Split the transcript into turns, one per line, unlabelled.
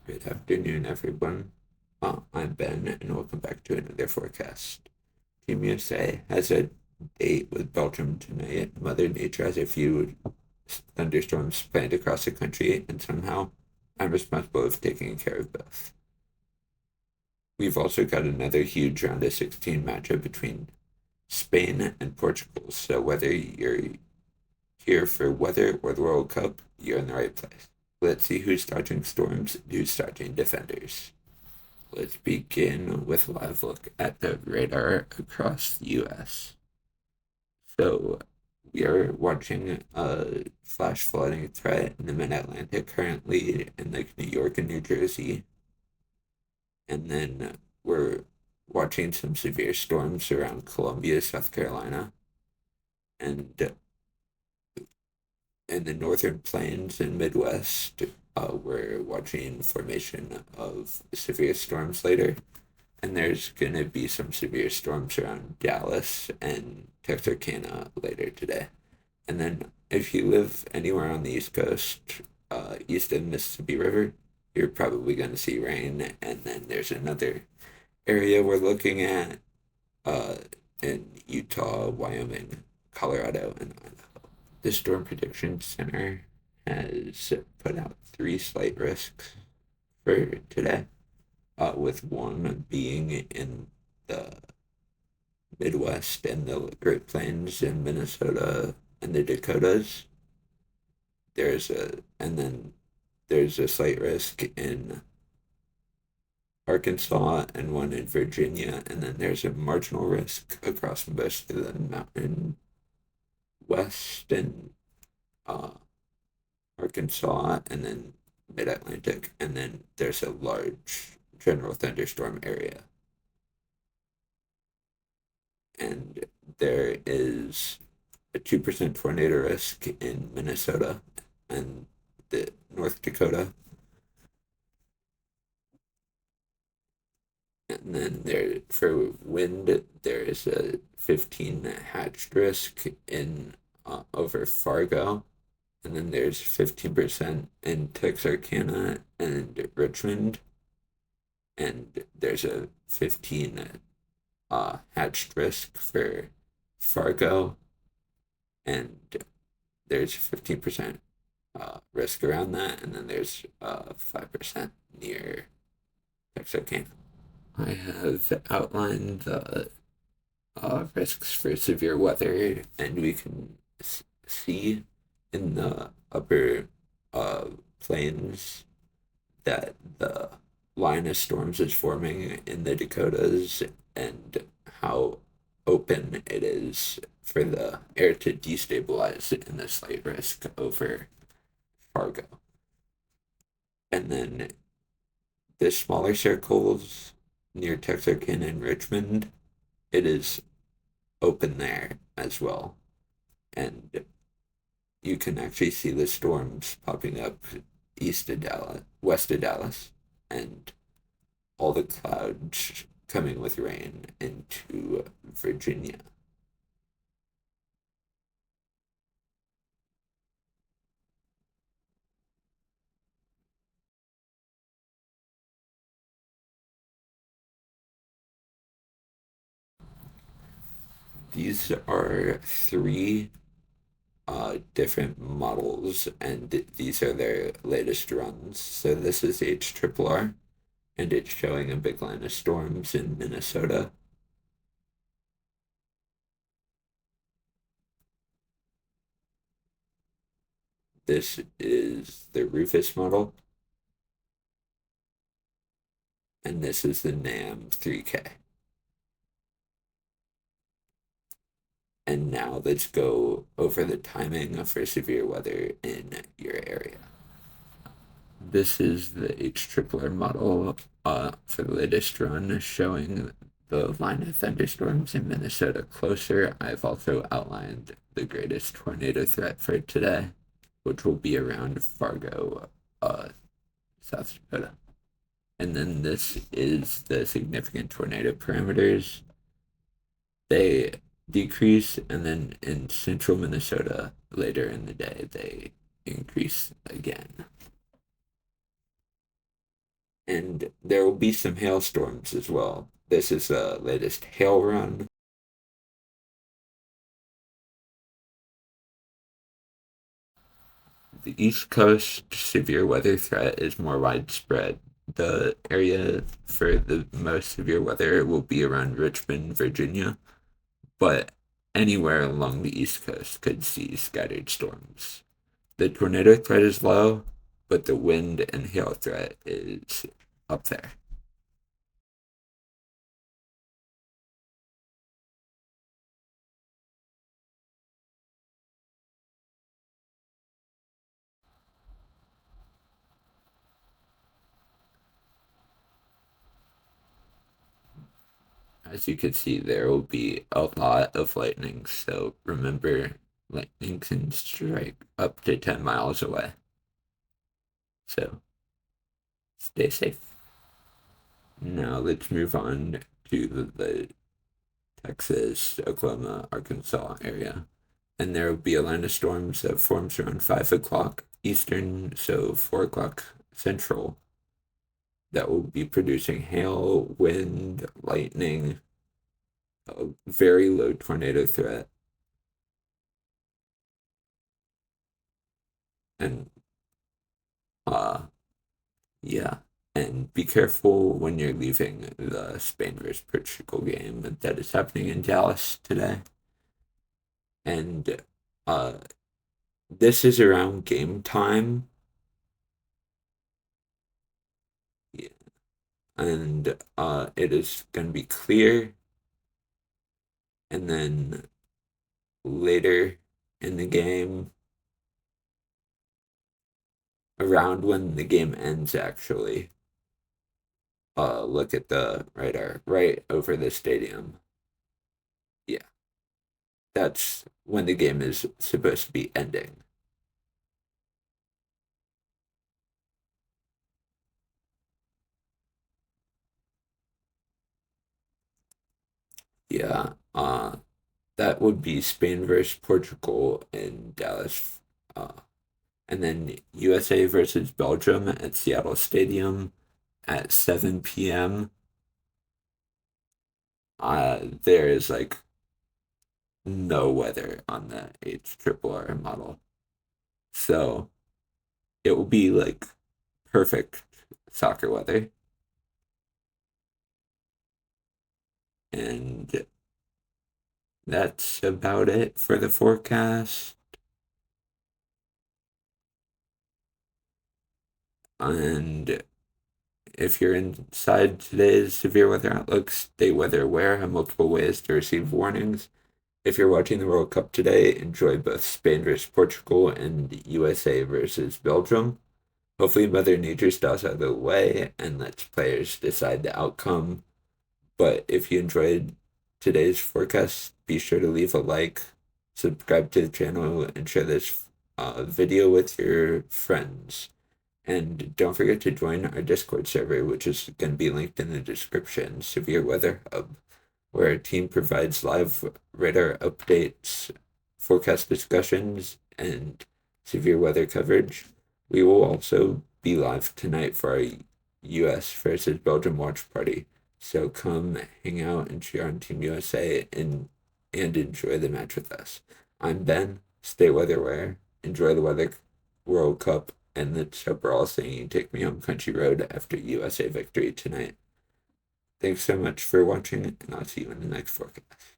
Good afternoon, everyone. I'm Ben, and welcome back to another forecast. Team USA has a date with Belgium tonight. Mother Nature has a few thunderstorms planned across the country, and somehow I'm responsible for taking care of both. We've also got another huge round of 16 matchup between Spain and Portugal, so whether you're here for weather or the World Cup, you're in the right place. Let's see who's dodging storms and who's dodging defenders. Let's begin with a live look at the radar across the US. So we are watching a flash flooding threat in the mid-Atlantic currently in like New York and New Jersey. And then we're watching some severe storms around Columbia, South Carolina. And in the northern plains and Midwest, we're watching formation of severe storms later. And there's going to be some severe storms around Dallas and Texarkana later today. And then if you live anywhere on the East Coast, east of the Mississippi River, you're probably going to see rain. And then there's another area we're looking at uh, in Utah, Wyoming, Colorado, and Idaho. The Storm Prediction Center has put out three slight risks for today, with one being in the Midwest and the Great Plains in Minnesota and the Dakotas. There's a slight risk in Arkansas and one in Virginia, and then there's a marginal risk across most of the mountain west and uh, Arkansas, and then Mid Atlantic, and then there's a large general thunderstorm area. And there is a 2% tornado risk in Minnesota and the North Dakota. And then there for wind, there is a 15 hatched risk in over Fargo. And then there's 15% in Texarkana and Richmond. And there's a 15 hatched risk for Fargo. And there's 15% risk around that. And then there's 5% near Texarkana. I have outlined the risks for severe weather, and we can see in the upper uh, plains that the line of storms is forming in the Dakotas and how open it is for the air to destabilize in the slight risk over Fargo. And then the smaller circles near Texarkana and Richmond, it is open there as well. And you can actually see the storms popping up east of Dallas, west of Dallas, and all the clouds coming with rain into Virginia. These are three different models, and these are their latest runs. So this is HRRR, and it's showing a big line of storms in Minnesota. This is the Rufus model, and this is the NAM 3K. And now let's go over the timing for severe weather in your area. This is the HRRR model for the latest run, showing the line of thunderstorms in Minnesota closer. I've also outlined the greatest tornado threat for today, which will be around Fargo, South Dakota. And then this is the significant tornado parameters. They decrease, and then in central Minnesota later in the day, they increase again. And there will be some hailstorms as well. This is the latest hail run. The East Coast severe weather threat is more widespread. The area for the most severe weather will be around Richmond, Virginia, but anywhere along the East Coast could see scattered storms. The tornado threat is low, but the wind and hail threat is up there. As you can see, there will be a lot of lightning, so remember, lightning can strike up to 10 miles away. So stay safe. Now let's move on to the Texas, Oklahoma, Arkansas area. And there will be a line of storms that forms around 5 o'clock Eastern, so 4 o'clock Central, that will be producing hail, wind, lightning, a very low tornado threat, and uh yeah. And be careful when you're leaving the Spain versus Portugal game that is happening in Dallas today. And uh this is around game time. Yeah. And it is gonna be clear, and then later in the game, around when the game ends actually, look at the radar right over the stadium. Yeah, that's when the game is supposed to be ending. Yeah, that would be Spain versus Portugal in Dallas. And then USA versus Belgium at Seattle Stadium at 7 p.m. There is like no weather on the HRRR model. So it will be like perfect soccer weather. And that's about it for the forecast. And if you're inside today's severe weather outlook, stay weather aware, have multiple ways to receive warnings. If you're watching the World Cup today, enjoy both Spain versus Portugal and USA versus Belgium. Hopefully, Mother Nature stays out of the way and lets players decide the outcome. But if you enjoyed today's forecast, be sure to leave a like, subscribe to the channel, and share this video with your friends. And don't forget to join our Discord server, which is going to be linked in the description, Severe Weather Hub, where our team provides live radar updates, forecast discussions, and severe weather coverage. We will also be live tonight for our US versus Belgium watch party. So come hang out and cheer on Team USA and enjoy the match with us. I'm Ben. Stay weather aware. Enjoy the weather World Cup, and let's hope we're all singing Take Me Home Country Road after USA victory tonight. Thanks so much for watching, and I'll see you in the next forecast.